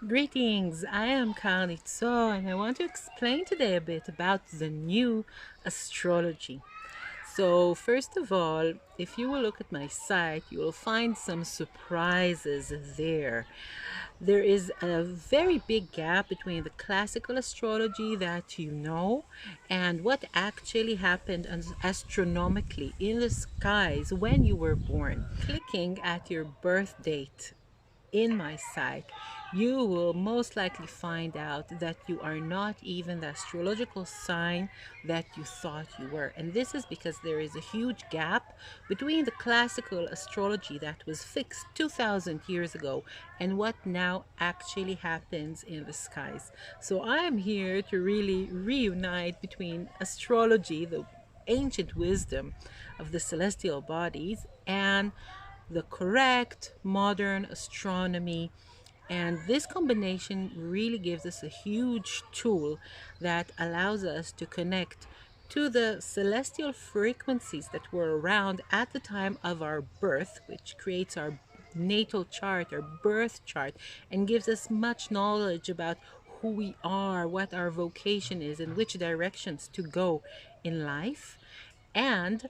Greetings, I am Karni Zor and I want to explain today a bit about the new astrology. So first of all, if you will look at my site, you will find some surprises there. There is a very big gap between the classical astrology that you know and what actually happened astronomically in the skies when you were born. Clicking at your birth date in my site, you will most likely find out that you are not even the astrological sign that you thought you were. And this is because there is a huge gap between the classical astrology that was fixed 2000 years ago and what now actually happens in the skies. So I am here to really reunite between astrology, the ancient wisdom of the celestial bodies, and the correct modern astronomy. And this combination really gives us a huge tool that allows us to connect to the celestial frequencies that were around at the time of our birth, which creates our natal chart, our birth chart, and gives us much knowledge about who we are, what our vocation is, and which directions to go in life. And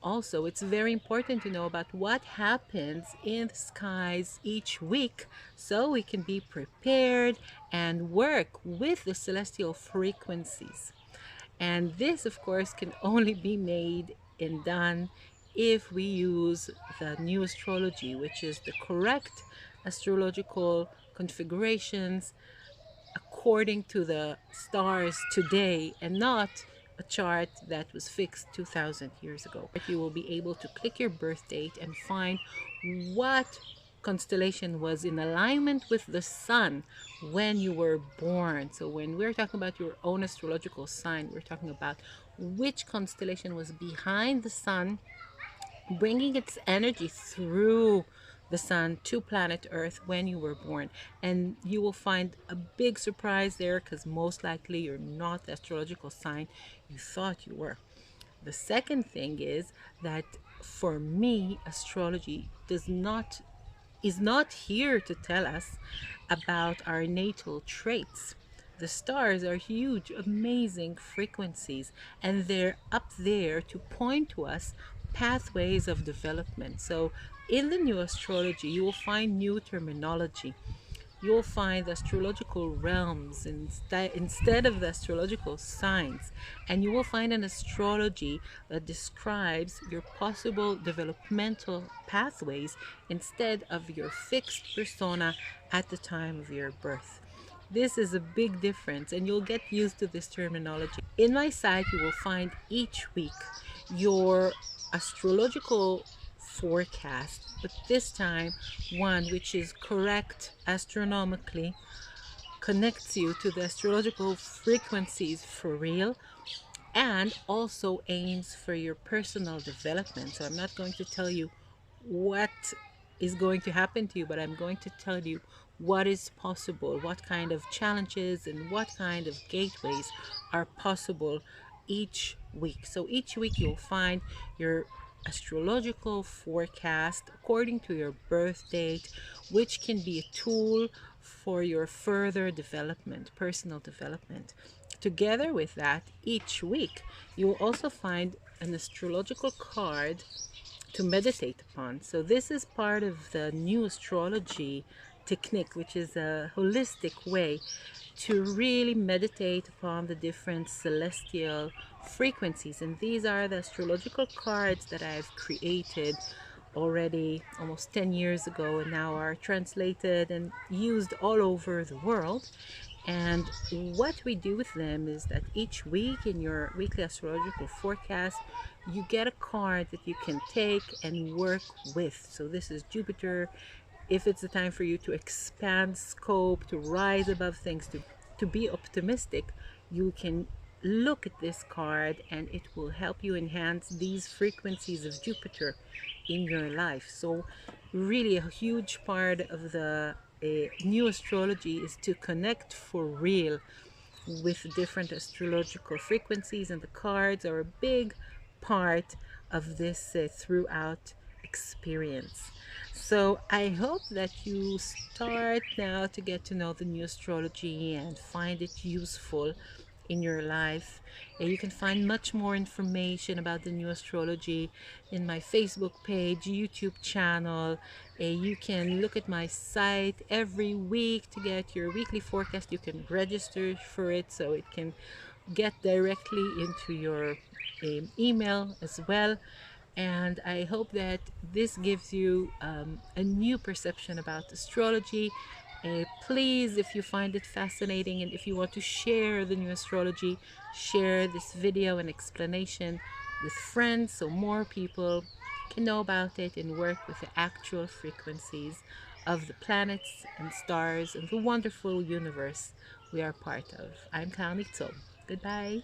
also, it's very important to know about what happens in the skies each week so we can be prepared and work with the celestial frequencies. And this, of course, can only be made and done if we use the new astrology, which is the correct astrological configurations according to the stars today and not a chart that was fixed 2000 years ago. You will be able to click your birth date and find what constellation was in alignment with the sun when you were born. So when we're talking about your own astrological sign, we're talking about which constellation was behind the sun, bringing its energy through the sun to planet Earth when you were born. And you will find a big surprise there because most likely you're not the astrological sign you thought you were. The second thing is that for me, astrology does not is not here to tell us about our natal traits. The stars are huge, amazing frequencies, and they're up there to point to us pathways of development. So, in the new astrology, you will find new terminology. You'll find the astrological realms instead of the astrological signs. And you will find an astrology that describes your possible developmental pathways instead of your fixed persona at the time of your birth. This is a big difference, and you'll get used to this terminology. In my site, you will find each week your astrological forecast, but this time one which is correct astronomically, connects you to the astrological frequencies for real, and also aims for your personal development. So I'm not going to tell you what is going to happen to you, but I'm going to tell you what is possible, what kind of challenges and what kind of gateways are possible each week. So each week you'll find your astrological forecast according to your birth date, which can be a tool for your further development, personal development. Together with that, each week you will also find an astrological card to meditate upon. So this is part of the new astrology technique, which is a holistic way to really meditate upon the different celestial frequencies. And these are the astrological cards that I've created already almost 10 years ago and now are translated and used all over the world. And what we do with them is that each week in your weekly astrological forecast, you get a card that you can take and work with. So this is Jupiter. If it's the time for you to expand scope, to rise above things, to be optimistic, you can look at this card and it will help you enhance these frequencies of Jupiter in your life. So really a huge part of the new astrology is to connect for real with different astrological frequencies, and the cards are a big part of this throughout experience. So I hope that you start now to get to know the new astrology and find it useful in your life. You can find much more information about the new astrology in my Facebook page, YouTube channel. You can look at my site every week to get your weekly forecast. You can register for it so it can get directly into your email as well. And I hope that this gives you a new perception about astrology. Please, if you find it fascinating and if you want to share the new astrology, share this video and explanation with friends so more people can know about it and work with the actual frequencies of the planets and stars and the wonderful universe we are part of. I'm Karni Zor. Goodbye.